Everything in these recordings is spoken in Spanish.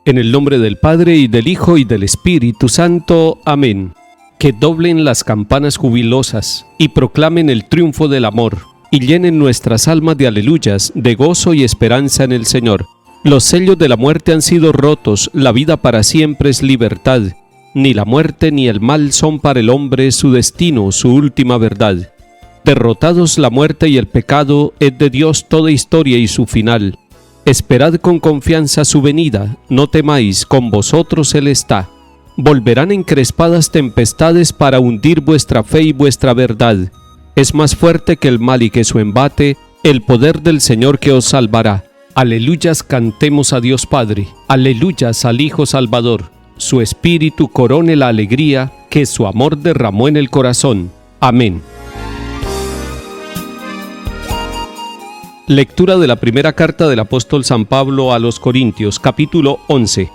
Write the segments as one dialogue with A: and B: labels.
A: En el nombre del Padre, y del Hijo, y del Espíritu Santo. Amén. Que doblen las campanas jubilosas, y proclamen el triunfo del amor, y llenen nuestras almas de aleluyas, de gozo y esperanza en el Señor. Los sellos de la muerte han sido rotos, la vida para siempre es libertad. Ni la muerte ni el mal son para el hombre su destino, su última verdad. Derrotados la muerte y el pecado, es de Dios toda historia y su final. Esperad con confianza su venida, no temáis, con vosotros Él está. Volverán encrespadas tempestades para hundir vuestra fe y vuestra verdad. Es más fuerte que el mal y que su embate, el poder del Señor que os salvará. Aleluyas, cantemos a Dios Padre, aleluyas al Hijo Salvador. Su Espíritu corone la alegría que su amor derramó en el corazón. Amén. Lectura de la primera carta del apóstol San Pablo a los Corintios, capítulo 11.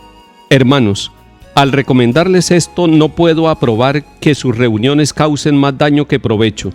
A: Hermanos, al recomendarles esto, no puedo aprobar que sus reuniones causen más daño que provecho.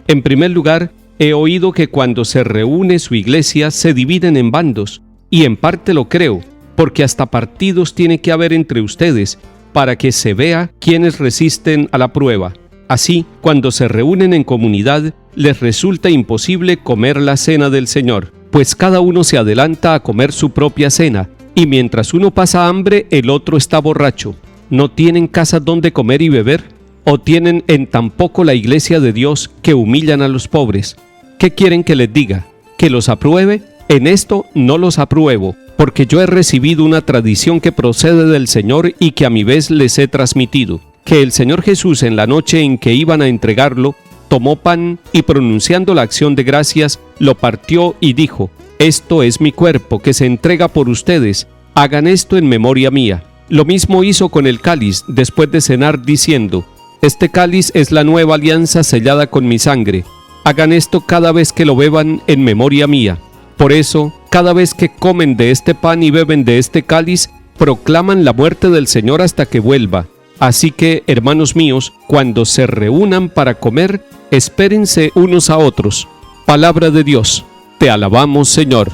A: En primer lugar, he oído que cuando se reúne su iglesia se dividen en bandos, y en parte lo creo, porque hasta partidos tiene que haber entre ustedes, para que se vea quiénes resisten a la prueba. Así, cuando se reúnen en comunidad, les resulta imposible comer la cena del Señor, pues cada uno se adelanta a comer su propia cena, y mientras uno pasa hambre, el otro está borracho. ¿No tienen casas donde comer y beber? ¿O tienen en tan poco la iglesia de Dios que humillan a los pobres? ¿Qué quieren que les diga? ¿Que los apruebe? En esto no los apruebo, porque yo he recibido una tradición que procede del Señor y que a mi vez les he transmitido. Que el Señor Jesús, en la noche en que iban a entregarlo, tomó pan y, pronunciando la acción de gracias, lo partió y dijo: «Esto es mi cuerpo, que se entrega por ustedes. Hagan esto en memoria mía». Lo mismo hizo con el cáliz después de cenar, diciendo: «Este cáliz es la nueva alianza sellada con mi sangre. Hagan esto cada vez que lo beban en memoria mía». Por eso, cada vez que comen de este pan y beben de este cáliz, proclaman la muerte del Señor hasta que vuelva. Así que, hermanos míos, cuando se reúnan para comer, espérense unos a otros. Palabra de Dios. Te alabamos, Señor.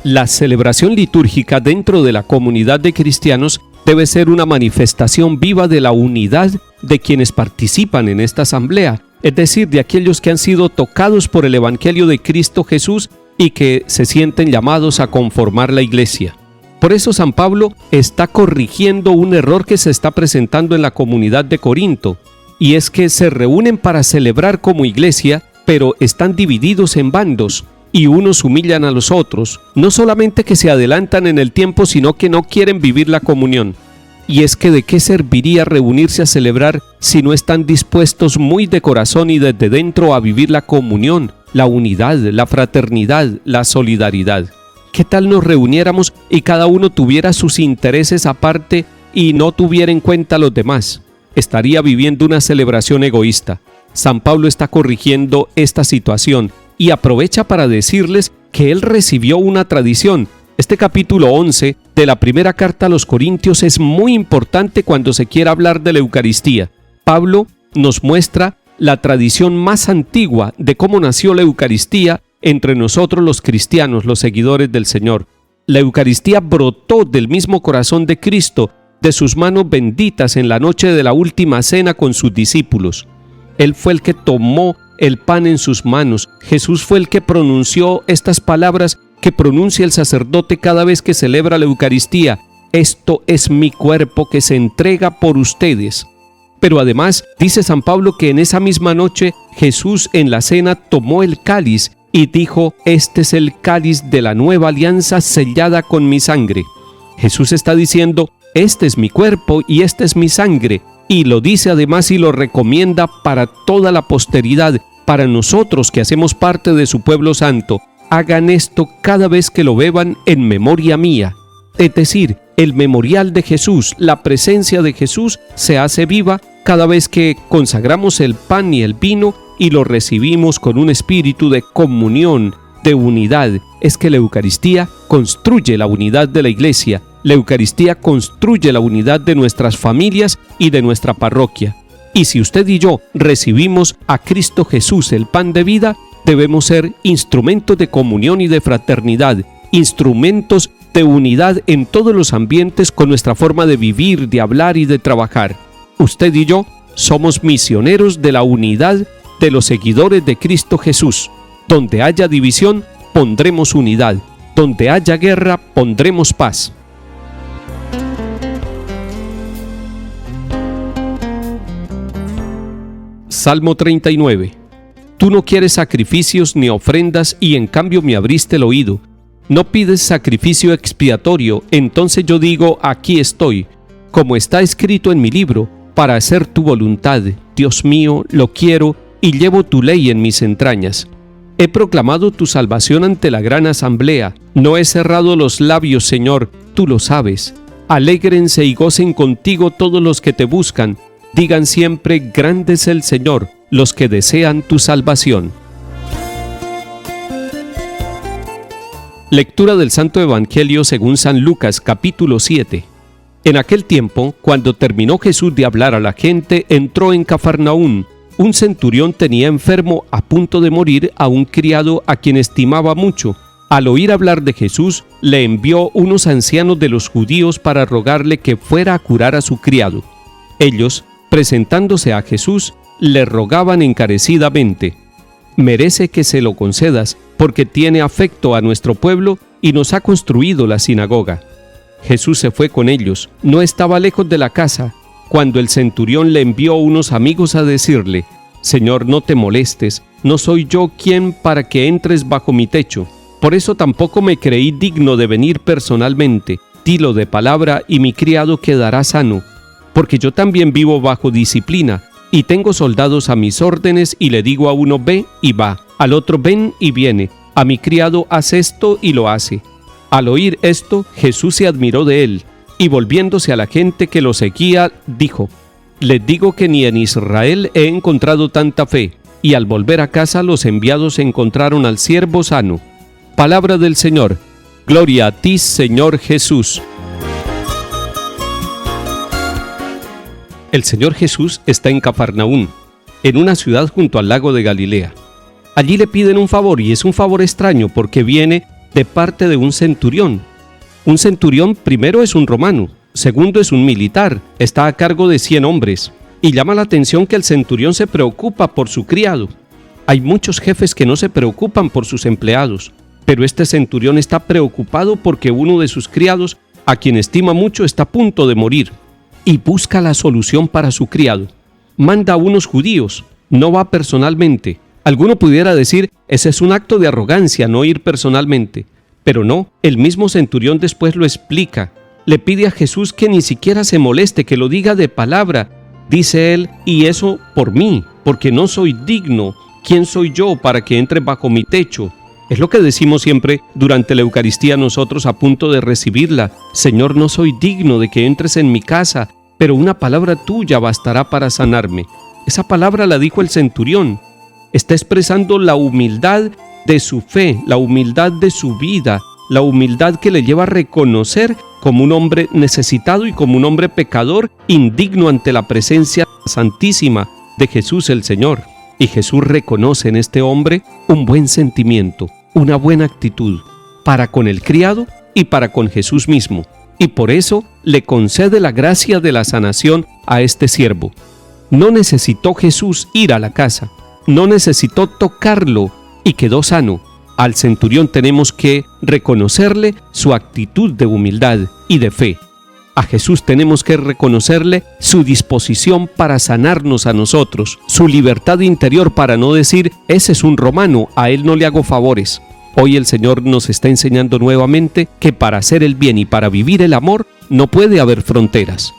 A: La celebración litúrgica dentro de la comunidad de cristianos debe ser una manifestación viva de la unidad de quienes participan en esta asamblea, es decir, de aquellos que han sido tocados por el Evangelio de Cristo Jesús y que se sienten llamados a conformar la iglesia. Por eso San Pablo está corrigiendo un error que se está presentando en la comunidad de Corinto, y es que se reúnen para celebrar como iglesia, pero están divididos en bandos, y unos humillan a los otros, no solamente que se adelantan en el tiempo, sino que no quieren vivir la comunión. Y es que ¿de qué serviría reunirse a celebrar si no están dispuestos muy de corazón y desde dentro a vivir la comunión, la unidad, la fraternidad, la solidaridad? ¿Qué tal nos reuniéramos y cada uno tuviera sus intereses aparte y no tuviera en cuenta a los demás? Estaría viviendo una celebración egoísta. San Pablo está corrigiendo esta situación y aprovecha para decirles que él recibió una tradición. Este capítulo 11 de la primera carta a los Corintios es muy importante cuando se quiere hablar de la Eucaristía. Pablo nos muestra la tradición más antigua de cómo nació la Eucaristía entre nosotros los cristianos, los seguidores del Señor. La Eucaristía brotó del mismo corazón de Cristo, de sus manos benditas en la noche de la última cena con sus discípulos. Él fue el que tomó el pan en sus manos. Jesús fue el que pronunció estas palabras que pronuncia el sacerdote cada vez que celebra la Eucaristía: «Esto es mi cuerpo que se entrega por ustedes». Pero además, dice San Pablo que en esa misma noche Jesús en la cena tomó el cáliz y dijo: «Este es el cáliz de la nueva alianza sellada con mi sangre». Jesús está diciendo: «Este es mi cuerpo y esta es mi sangre», y lo dice además y lo recomienda para toda la posteridad, para nosotros que hacemos parte de su pueblo santo. Hagan esto cada vez que lo beban en memoria mía. Es decir, el memorial de Jesús, la presencia de Jesús se hace viva cada vez que consagramos el pan y el vino y lo recibimos con un espíritu de comunión, de unidad. Es que la Eucaristía construye la unidad de la Iglesia. La Eucaristía construye la unidad de nuestras familias y de nuestra parroquia. Y si usted y yo recibimos a Cristo Jesús, el pan de vida, debemos ser instrumentos de comunión y de fraternidad, instrumentos de unidad en todos los ambientes con nuestra forma de vivir, de hablar y de trabajar. Usted y yo somos misioneros de la unidad de los seguidores de Cristo Jesús. Donde haya división, pondremos unidad. Donde haya guerra, pondremos paz. Salmo 39. Tú no quieres sacrificios ni ofrendas y en cambio me abriste el oído. No pides sacrificio expiatorio, entonces yo digo, aquí estoy, como está escrito en mi libro, para hacer tu voluntad. Dios mío, lo quiero y llevo tu ley en mis entrañas. He proclamado tu salvación ante la gran asamblea. No he cerrado los labios, Señor, tú lo sabes. Alégrense y gocen contigo todos los que te buscan. Digan siempre, grande es el Señor, los que desean tu salvación. Lectura del Santo Evangelio según San Lucas, capítulo 7. En aquel tiempo, cuando terminó Jesús de hablar a la gente, entró en Cafarnaún. Un centurión tenía enfermo a punto de morir a un criado a quien estimaba mucho. Al oír hablar de Jesús, le envió unos ancianos de los judíos para rogarle que fuera a curar a su criado. Ellos, presentándose a Jesús, le rogaban encarecidamente: merece que se lo concedas, porque tiene afecto a nuestro pueblo y nos ha construido la sinagoga. Jesús se fue con ellos, no estaba lejos de la casa, cuando el centurión le envió unos amigos a decirle: Señor, no te molestes, no soy yo quien para que entres bajo mi techo. Por eso tampoco me creí digno de venir personalmente. Dilo de palabra y mi criado quedará sano, porque yo también vivo bajo disciplina, y tengo soldados a mis órdenes, y le digo a uno ve y va, al otro ven y viene, a mi criado haz esto y lo hace. Al oír esto, Jesús se admiró de él, y volviéndose a la gente que lo seguía, dijo: les digo que ni en Israel he encontrado tanta fe. Y al volver a casa los enviados encontraron al siervo sano. Palabra del Señor. Gloria a ti, Señor Jesús. El Señor Jesús está en Cafarnaún, en una ciudad junto al lago de Galilea. Allí le piden un favor, y es un favor extraño porque viene de parte de un centurión. Un centurión primero es un romano, segundo es un militar, está a cargo de 100 hombres. Y llama la atención que el centurión se preocupa por su criado. Hay muchos jefes que no se preocupan por sus empleados, pero este centurión está preocupado porque uno de sus criados, a quien estima mucho, está a punto de morir. Y busca la solución para su criado. Manda a unos judíos, no va personalmente. Alguno pudiera decir, ese es un acto de arrogancia, no ir personalmente. Pero no, el mismo centurión después lo explica. Le pide a Jesús que ni siquiera se moleste, que lo diga de palabra. Dice él, y eso por mí, porque no soy digno. ¿Quién soy yo para que entre bajo mi techo? Es lo que decimos siempre durante la Eucaristía nosotros a punto de recibirla. Señor, no soy digno de que entres en mi casa, pero una palabra tuya bastará para sanarme. Esa palabra la dijo el centurión. Está expresando la humildad de su fe, la humildad de su vida, la humildad que le lleva a reconocer como un hombre necesitado y como un hombre pecador, indigno ante la presencia santísima de Jesús el Señor. Y Jesús reconoce en este hombre un buen sentimiento, una buena actitud, para con el criado y para con Jesús mismo. Y por eso le concede la gracia de la sanación a este siervo. No necesitó Jesús ir a la casa, no necesitó tocarlo y quedó sano. Al centurión tenemos que reconocerle su actitud de humildad y de fe. A Jesús tenemos que reconocerle su disposición para sanarnos a nosotros, su libertad interior para no decir, ese es un romano, a él no le hago favores. Hoy el Señor nos está enseñando nuevamente que para hacer el bien y para vivir el amor no puede haber fronteras.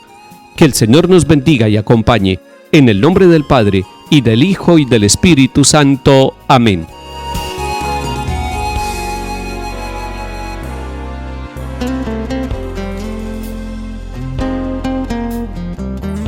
A: Que el Señor nos bendiga y acompañe, en el nombre del Padre, y del Hijo, y del Espíritu Santo. Amén.